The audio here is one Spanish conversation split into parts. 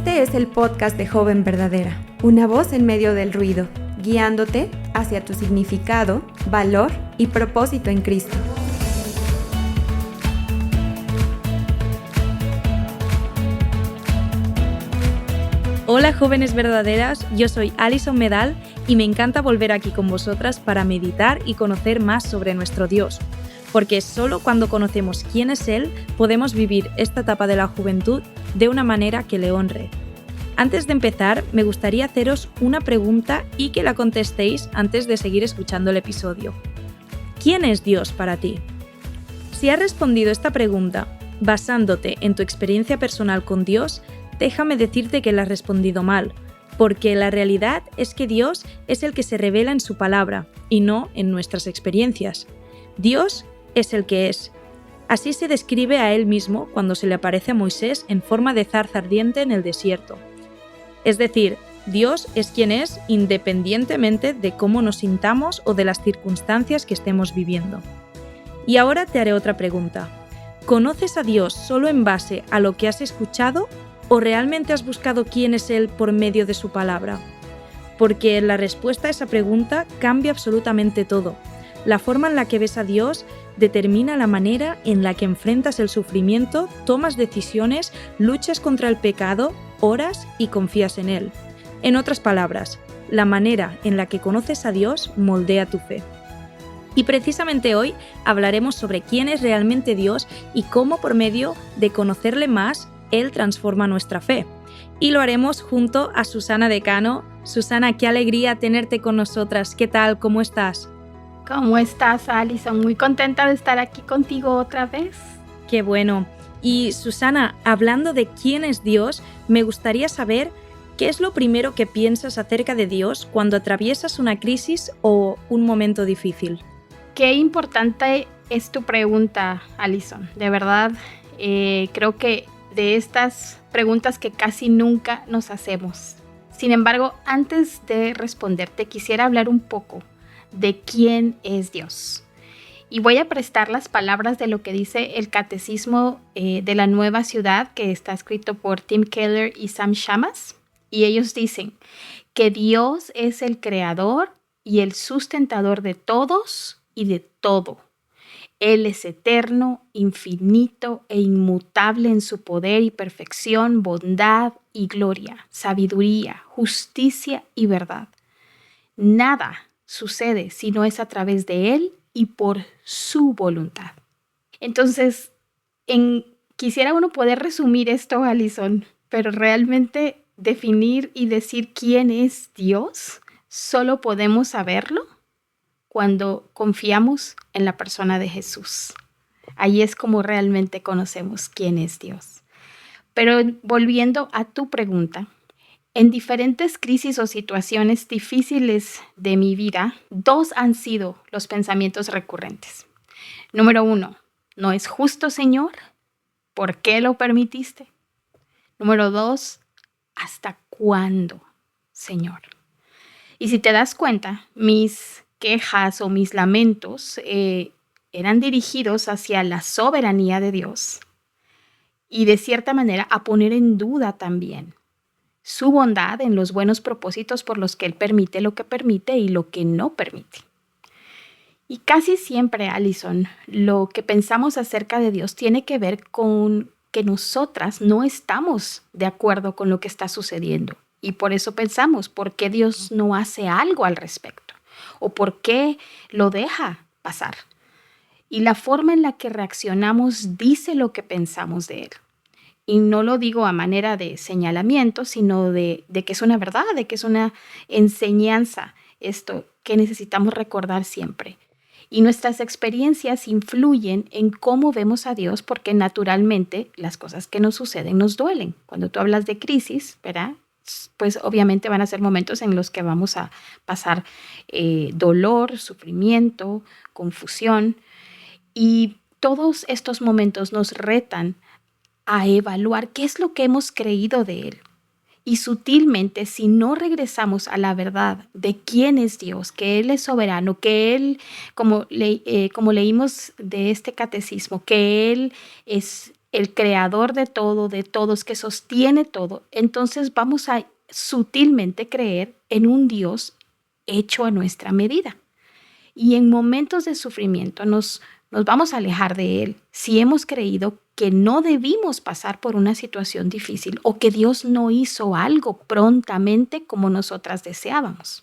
Este es el podcast de Joven Verdadera, una voz en medio del ruido, guiándote hacia tu significado, valor y propósito en Cristo. Hola jóvenes verdaderas, yo soy Alison Medal y me encanta volver aquí con vosotras para meditar y conocer más sobre nuestro Dios, porque solo cuando conocemos quién es Él podemos vivir esta etapa de la juventud de una manera que le honre. Antes de empezar, me gustaría haceros una pregunta y que la contestéis antes de seguir escuchando el episodio. ¿Quién es Dios para ti? Si has respondido esta pregunta basándote en tu experiencia personal con Dios, déjame decirte que la has respondido mal, porque la realidad es que Dios es el que se revela en su palabra y no en nuestras experiencias. Dios es el que es. Así se describe a Él mismo cuando se le aparece a Moisés en forma de zarza ardiente en el desierto. Es decir, Dios es quien es independientemente de cómo nos sintamos o de las circunstancias que estemos viviendo. Y ahora te haré otra pregunta. ¿Conoces a Dios solo en base a lo que has escuchado o realmente has buscado quién es Él por medio de su palabra? Porque la respuesta a esa pregunta cambia absolutamente todo. La forma en la que ves a Dios determina la manera en la que enfrentas el sufrimiento, tomas decisiones, luchas contra el pecado, oras y confías en Él. En otras palabras, la manera en la que conoces a Dios moldea tu fe. Y precisamente hoy hablaremos sobre quién es realmente Dios y cómo por medio de conocerle más, Él transforma nuestra fe. Y lo haremos junto a Susana Decano. Susana, qué alegría tenerte con nosotras. ¿Qué tal? ¿Cómo estás? ¿Cómo estás, Alison? Muy contenta de estar aquí contigo otra vez. Qué bueno. Y Susana, hablando de quién es Dios, me gustaría saber qué es lo primero que piensas acerca de Dios cuando atraviesas una crisis o un momento difícil. Qué importante es tu pregunta, Alison. De verdad, creo que de estas preguntas que casi nunca nos hacemos. Sin embargo, antes de responderte, quisiera hablar un poco de quién es Dios. Y voy a prestar las palabras de lo que dice el Catecismo de la Nueva Ciudad, que está escrito por Tim Keller y Sam Shamas. Y ellos dicen que Dios es el creador y el sustentador de todos y de todo. Él es eterno, infinito e inmutable en su poder y perfección, bondad y gloria, sabiduría, justicia y verdad. Nada sucede si no es a través de Él y por su voluntad. Entonces, quisiera uno poder resumir esto, Alison, pero realmente definir y decir quién es Dios, solo podemos saberlo cuando confiamos en la persona de Jesús. Ahí es como realmente conocemos quién es Dios. Pero volviendo a tu pregunta, en diferentes crisis o situaciones difíciles de mi vida, dos han sido los pensamientos recurrentes. Número 1, ¿no es justo, Señor? ¿Por qué lo permitiste? Número 2, ¿hasta cuándo, Señor? Y si te das cuenta, mis quejas o mis lamentos eran dirigidos hacia la soberanía de Dios y de cierta manera a poner en duda también su bondad en los buenos propósitos por los que Él permite lo que permite y lo que no permite. Y casi siempre, Alison, lo que pensamos acerca de Dios tiene que ver con que nosotras no estamos de acuerdo con lo que está sucediendo. Y por eso pensamos, ¿por qué Dios no hace algo al respecto? ¿O por qué lo deja pasar? Y la forma en la que reaccionamos dice lo que pensamos de Él. Y no lo digo a manera de señalamiento, sino de que es una verdad, de que es una enseñanza, esto que necesitamos recordar siempre. Y nuestras experiencias influyen en cómo vemos a Dios porque naturalmente las cosas que nos suceden nos duelen. Cuando tú hablas de crisis, ¿verdad? Pues obviamente van a ser momentos en los que vamos a pasar dolor, sufrimiento, confusión. Y todos estos momentos nos retan a evaluar qué es lo que hemos creído de Él. Y sutilmente, si no regresamos a la verdad de quién es Dios, que Él es soberano, que Él, como leímos de este catecismo, que Él es el creador de todo, de todos, que sostiene todo, entonces vamos a sutilmente creer en un Dios hecho a nuestra medida. Y en momentos de sufrimiento nos vamos a alejar de Él si hemos creído que no debimos pasar por una situación difícil o que Dios no hizo algo prontamente como nosotras deseábamos.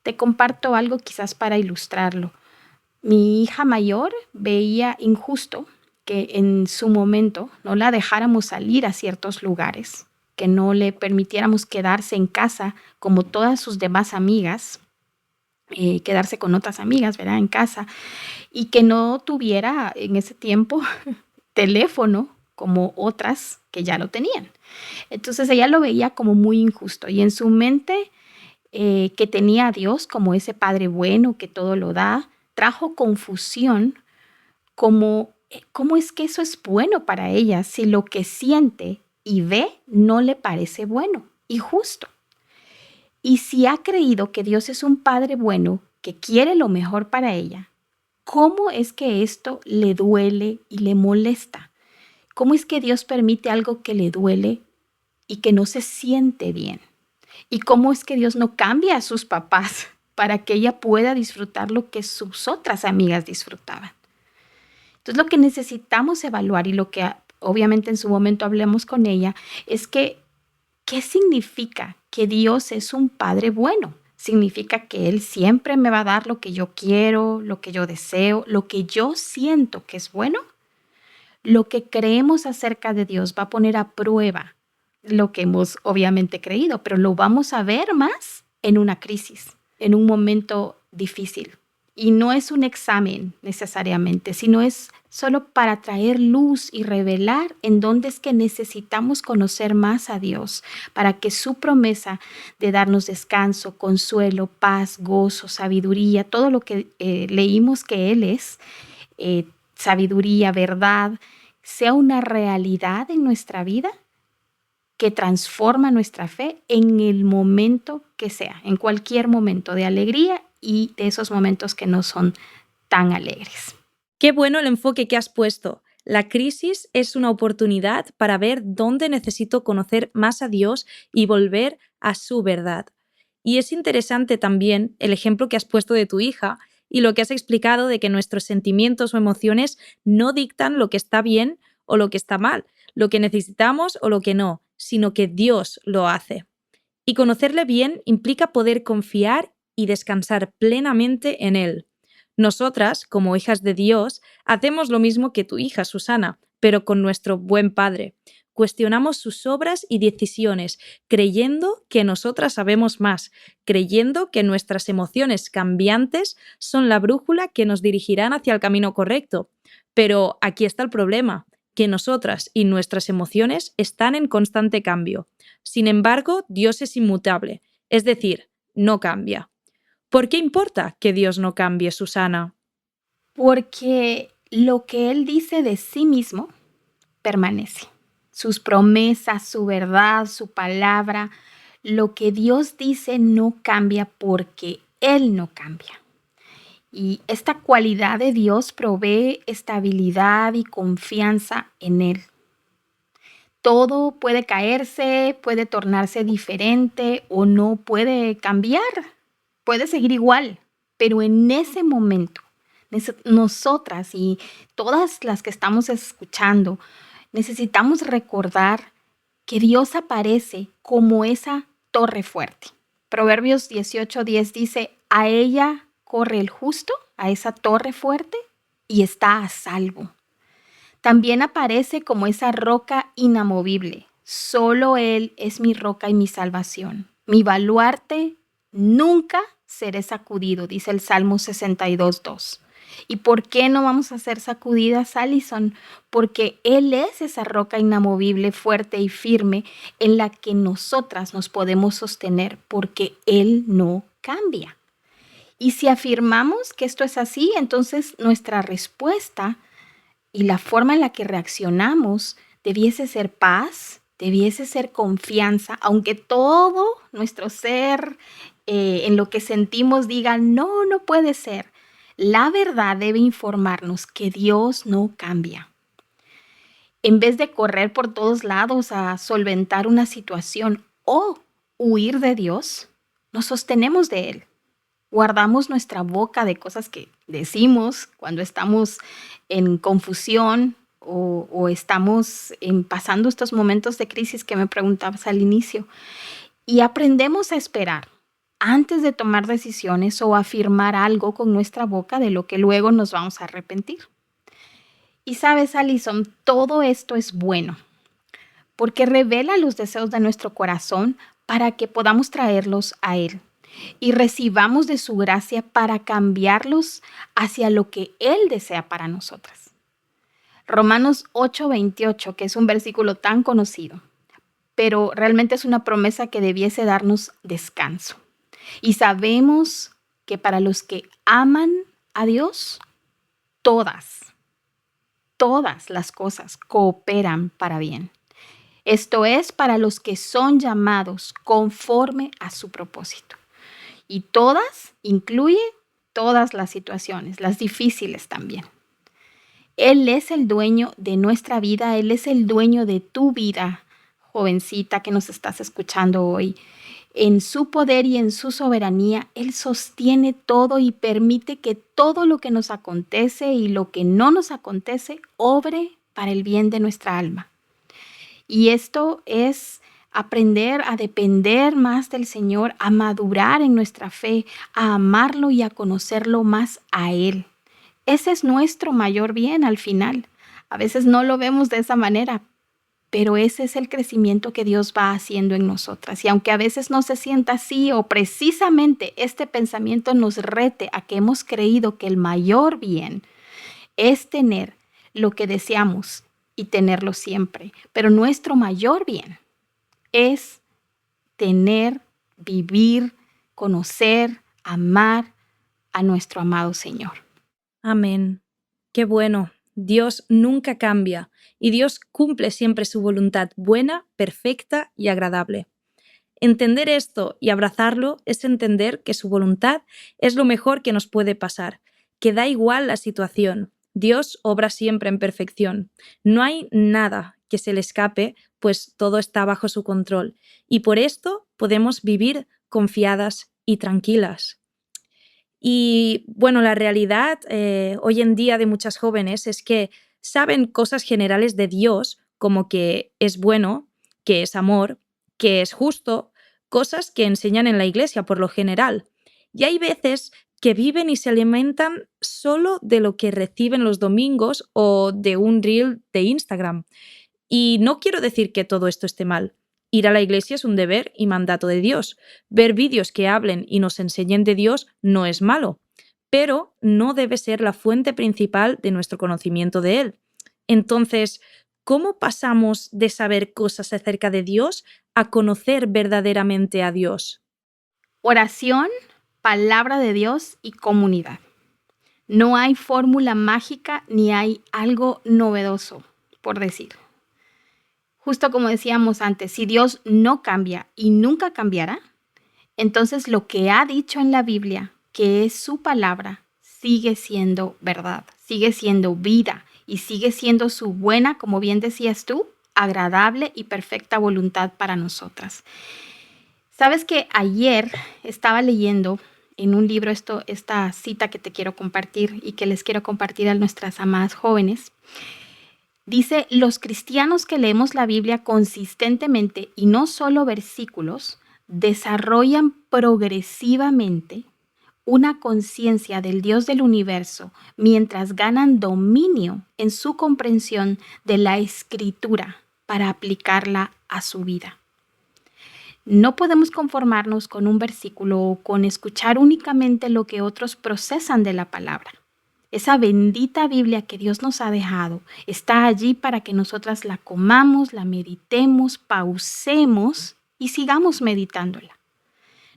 Te comparto algo quizás para ilustrarlo. Mi hija mayor veía injusto que en su momento no la dejáramos salir a ciertos lugares, que no le permitiéramos quedarse en casa como todas sus demás amigas, quedarse con otras amigas, ¿verdad? En casa, y que no tuviera en ese tiempo teléfono como otras que ya lo tenían. Entonces ella lo veía como muy injusto y en su mente que tenía a Dios como ese Padre bueno que todo lo da, trajo confusión como cómo es que eso es bueno para ella si lo que siente y ve no le parece bueno y justo. Y si ha creído que Dios es un Padre bueno que quiere lo mejor para ella, ¿cómo es que esto le duele y le molesta? ¿Cómo es que Dios permite algo que le duele y que no se siente bien? ¿Y cómo es que Dios no cambia a sus papás para que ella pueda disfrutar lo que sus otras amigas disfrutaban? Entonces lo que necesitamos evaluar y lo que obviamente en su momento hablemos con ella es que ¿qué significa que Dios es un Padre bueno? Significa que Él siempre me va a dar lo que yo quiero, lo que yo deseo, lo que yo siento que es bueno. Lo que creemos acerca de Dios va a poner a prueba lo que hemos obviamente creído, pero lo vamos a ver más en una crisis, en un momento difícil. Y no es un examen necesariamente, sino es solo para traer luz y revelar en dónde es que necesitamos conocer más a Dios, para que su promesa de darnos descanso, consuelo, paz, gozo, sabiduría, todo lo que leímos que Él es, sabiduría, verdad, sea una realidad en nuestra vida que transforma nuestra fe en el momento que sea, en cualquier momento de alegría y de esos momentos que no son tan alegres. Qué bueno el enfoque que has puesto. La crisis es una oportunidad para ver dónde necesito conocer más a Dios y volver a su verdad. Y es interesante también el ejemplo que has puesto de tu hija y lo que has explicado de que nuestros sentimientos o emociones no dictan lo que está bien o lo que está mal, lo que necesitamos o lo que no, sino que Dios lo hace. Y conocerle bien implica poder confiar y descansar plenamente en Él. Nosotras, como hijas de Dios, hacemos lo mismo que tu hija Susana, pero con nuestro buen Padre. Cuestionamos sus obras y decisiones, creyendo que nosotras sabemos más, creyendo que nuestras emociones cambiantes son la brújula que nos dirigirán hacia el camino correcto. Pero aquí está el problema, que nosotras y nuestras emociones están en constante cambio. Sin embargo, Dios es inmutable, es decir, no cambia. ¿Por qué importa que Dios no cambie, Susana? Porque lo que Él dice de sí mismo permanece. Sus promesas, su verdad, su palabra, lo que Dios dice no cambia porque Él no cambia. Y esta cualidad de Dios provee estabilidad y confianza en Él. Todo puede caerse, puede tornarse diferente o no puede cambiar. Puede seguir igual, pero en ese momento, nosotras y todas las que estamos escuchando, necesitamos recordar que Dios aparece como esa torre fuerte. Proverbios 18:10 dice, a ella corre el justo, a esa torre fuerte, y está a salvo. También aparece como esa roca inamovible. Solo Él es mi roca y mi salvación. Mi baluarte nunca seré sacudido, dice el Salmo 62:2. ¿Y por qué no vamos a ser sacudidas, Alison? Porque Él es esa roca inamovible, fuerte y firme en la que nosotras nos podemos sostener, porque Él no cambia. Y si afirmamos que esto es así, entonces nuestra respuesta y la forma en la que reaccionamos debiese ser paz, debiese ser confianza, aunque todo nuestro ser en lo que sentimos diga, no, no puede ser. La verdad debe informarnos que Dios no cambia. En vez de correr por todos lados a solventar una situación o huir de Dios, nos sostenemos de Él. Guardamos nuestra boca de cosas que decimos cuando estamos en confusión o estamos pasando estos momentos de crisis que me preguntabas al inicio. Y aprendemos a esperar antes de tomar decisiones o afirmar algo con nuestra boca de lo que luego nos vamos a arrepentir. Y sabes, Alison, todo esto es bueno porque revela los deseos de nuestro corazón para que podamos traerlos a Él y recibamos de su gracia para cambiarlos hacia lo que Él desea para nosotras. Romanos 8:28, que es un versículo tan conocido, pero realmente es una promesa que debiese darnos descanso. Y sabemos que para los que aman a Dios, todas las cosas cooperan para bien. Esto es para los que son llamados conforme a su propósito. Y todas incluye todas las situaciones, las difíciles también. Él es el dueño de nuestra vida, Él es el dueño de tu vida, jovencita que nos estás escuchando hoy. En su poder y en su soberanía, Él sostiene todo y permite que todo lo que nos acontece y lo que no nos acontece obre para el bien de nuestra alma. Y esto es aprender a depender más del Señor, a madurar en nuestra fe, a amarlo y a conocerlo más a Él. Ese es nuestro mayor bien al final. A veces no lo vemos de esa manera, pero ese es el crecimiento que Dios va haciendo en nosotras. Y aunque a veces no se sienta así o precisamente este pensamiento nos rete a que hemos creído que el mayor bien es tener lo que deseamos y tenerlo siempre. Pero nuestro mayor bien es tener, vivir, conocer, amar a nuestro amado Señor. Amén. Qué bueno. Dios nunca cambia y Dios cumple siempre su voluntad buena, perfecta y agradable. Entender esto y abrazarlo es entender que su voluntad es lo mejor que nos puede pasar, que da igual la situación. Dios obra siempre en perfección. No hay nada que se le escape, pues todo está bajo su control. Y por esto podemos vivir confiadas y tranquilas. Y bueno, la realidad hoy en día de muchas jóvenes es que saben cosas generales de Dios, como que es bueno, que es amor, que es justo, cosas que enseñan en la iglesia por lo general. Y hay veces que viven y se alimentan solo de lo que reciben los domingos o de un reel de Instagram. Y no quiero decir que todo esto esté mal. Ir a la iglesia es un deber y mandato de Dios. Ver vídeos que hablen y nos enseñen de Dios no es malo, pero no debe ser la fuente principal de nuestro conocimiento de Él. Entonces, ¿cómo pasamos de saber cosas acerca de Dios a conocer verdaderamente a Dios? Oración, palabra de Dios y comunidad. No hay fórmula mágica ni hay algo novedoso, por decir. Justo como decíamos antes, si Dios no cambia y nunca cambiará, entonces lo que ha dicho en la Biblia, que es su palabra, sigue siendo verdad, sigue siendo vida y sigue siendo su buena, como bien decías tú, agradable y perfecta voluntad para nosotras. Sabes que ayer estaba leyendo en un libro esta cita que te quiero compartir y que les quiero compartir a nuestras amadas jóvenes. Dice, los cristianos que leemos la Biblia consistentemente y no solo versículos, desarrollan progresivamente una conciencia del Dios del universo mientras ganan dominio en su comprensión de la Escritura para aplicarla a su vida. No podemos conformarnos con un versículo o con escuchar únicamente lo que otros procesan de la palabra. Esa bendita Biblia que Dios nos ha dejado está allí para que nosotras la comamos, la meditemos, pausemos y sigamos meditándola.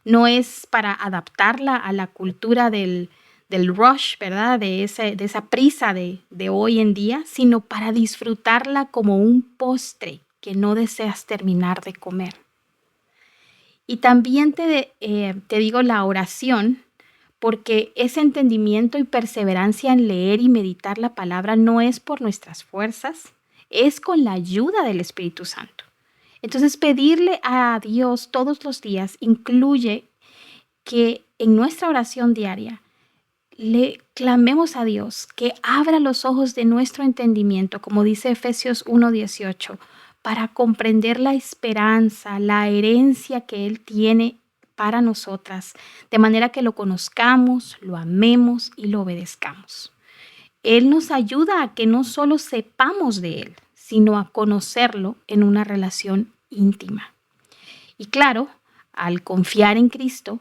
No es para adaptarla a la cultura del rush, ¿verdad? De esa prisa de hoy en día, sino para disfrutarla como un postre que no deseas terminar de comer. Y también te digo la oración, porque ese entendimiento y perseverancia en leer y meditar la palabra no es por nuestras fuerzas, es con la ayuda del Espíritu Santo. Entonces, pedirle a Dios todos los días incluye que en nuestra oración diaria le clamemos a Dios que abra los ojos de nuestro entendimiento, como dice Efesios 1:18, para comprender la esperanza, la herencia que Él tiene para nosotras, de manera que lo conozcamos, lo amemos y lo obedezcamos. Él nos ayuda a que no solo sepamos de Él, sino a conocerlo en una relación íntima. Y claro, al confiar en Cristo,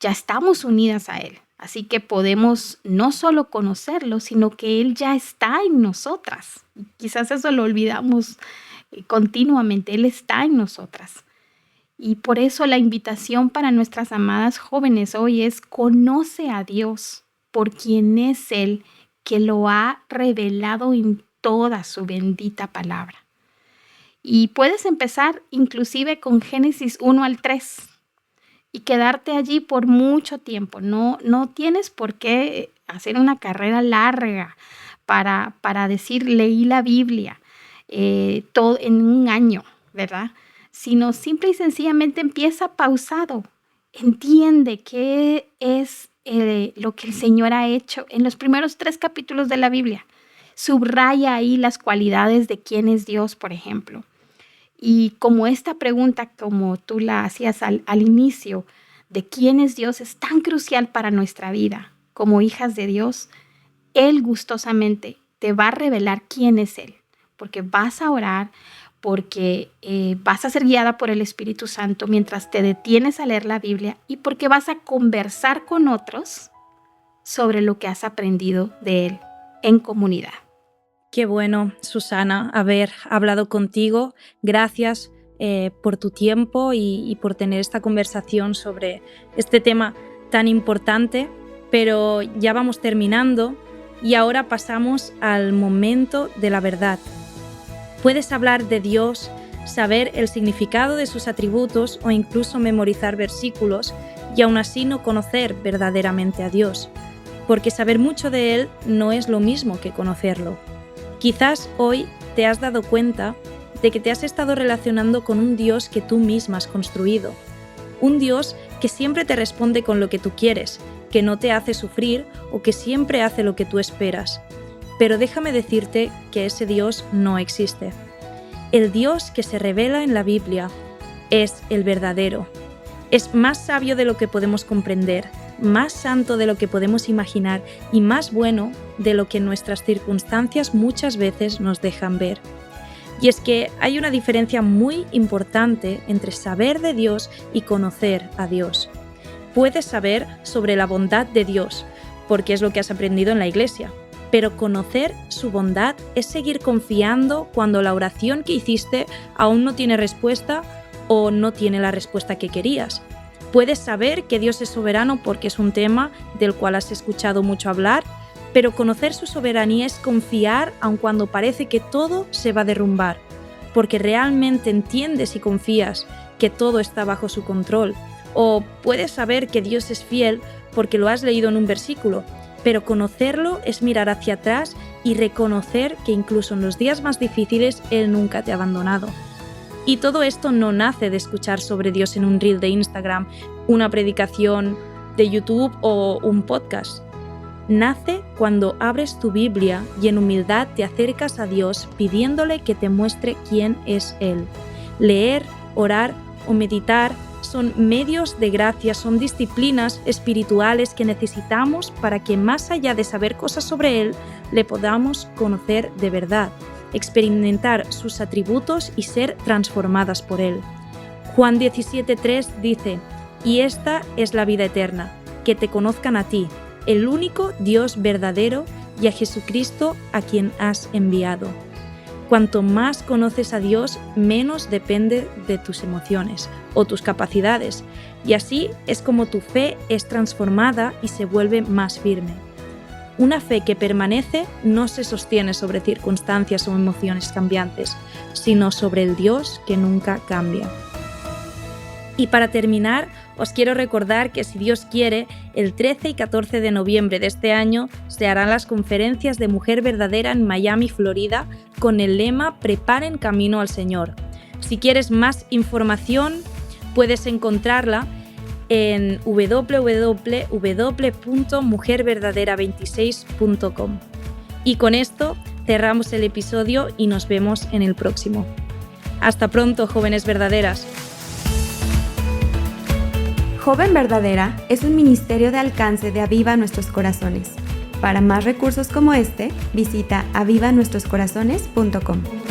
ya estamos unidas a Él. Así que podemos no solo conocerlo, sino que Él ya está en nosotras. Quizás eso lo olvidamos continuamente. Él está en nosotras. Y por eso la invitación para nuestras amadas jóvenes hoy es: conoce a Dios por quien es Él, que lo ha revelado en toda su bendita palabra. Y puedes empezar inclusive con Génesis 1-3 y quedarte allí por mucho tiempo. No tienes por qué hacer una carrera larga para decir leí la Biblia todo en un año, ¿verdad? Sino simple y sencillamente empieza pausado. Entiende qué es lo que el Señor ha hecho en los primeros 3 capítulos de la Biblia. Subraya ahí las cualidades de quién es Dios, por ejemplo. Y como esta pregunta, como tú la hacías al inicio, de quién es Dios, es tan crucial para nuestra vida como hijas de Dios, Él gustosamente te va a revelar quién es Él, porque vas a orar, porque vas a ser guiada por el Espíritu Santo mientras te detienes a leer la Biblia y porque vas a conversar con otros sobre lo que has aprendido de Él en comunidad. Qué bueno, Susana, haber hablado contigo. Gracias por tu tiempo y por tener esta conversación sobre este tema tan importante. Pero ya vamos terminando y ahora pasamos al momento de la verdad. Puedes hablar de Dios, saber el significado de sus atributos o incluso memorizar versículos y aún así no conocer verdaderamente a Dios, porque saber mucho de Él no es lo mismo que conocerlo. Quizás hoy te has dado cuenta de que te has estado relacionando con un Dios que tú misma has construido. Un Dios que siempre te responde con lo que tú quieres, que no te hace sufrir o que siempre hace lo que tú esperas. Pero déjame decirte que ese Dios no existe. El Dios que se revela en la Biblia es el verdadero. Es más sabio de lo que podemos comprender, más santo de lo que podemos imaginar y más bueno de lo que nuestras circunstancias muchas veces nos dejan ver. Y es que hay una diferencia muy importante entre saber de Dios y conocer a Dios. Puedes saber sobre la bondad de Dios, porque es lo que has aprendido en la iglesia, pero conocer su bondad es seguir confiando cuando la oración que hiciste aún no tiene respuesta o no tiene la respuesta que querías. Puedes saber que Dios es soberano porque es un tema del cual has escuchado mucho hablar, pero conocer su soberanía es confiar aun cuando parece que todo se va a derrumbar, porque realmente entiendes y confías que todo está bajo su control. O puedes saber que Dios es fiel porque lo has leído en un versículo, pero conocerlo es mirar hacia atrás y reconocer que incluso en los días más difíciles Él nunca te ha abandonado. Y todo esto no nace de escuchar sobre Dios en un reel de Instagram, una predicación de YouTube o un podcast. Nace cuando abres tu Biblia y en humildad te acercas a Dios pidiéndole que te muestre quién es Él. Leer, orar o meditar son medios de gracia, son disciplinas espirituales que necesitamos para que más allá de saber cosas sobre Él, le podamos conocer de verdad, experimentar sus atributos y ser transformadas por Él. Juan 17:3 dice: «Y esta es la vida eterna, que te conozcan a ti, el único Dios verdadero, y a Jesucristo a quien has enviado». Cuanto más conoces a Dios, menos depende de tus emociones o tus capacidades, y así es como tu fe es transformada y se vuelve más firme. Una fe que permanece no se sostiene sobre circunstancias o emociones cambiantes, sino sobre el Dios que nunca cambia. Y para terminar, os quiero recordar que si Dios quiere, el 13 y 14 de noviembre de este año se harán las conferencias de Mujer Verdadera en Miami, Florida, con el lema Preparen camino al Señor. Si quieres más información, puedes encontrarla en www.mujerverdadera26.com. Y con esto cerramos el episodio y nos vemos en el próximo. Hasta pronto, jóvenes verdaderas. Joven Verdadera es un ministerio de alcance de Aviva Nuestros Corazones. Para más recursos como este, visita avivanuestroscorazones.com.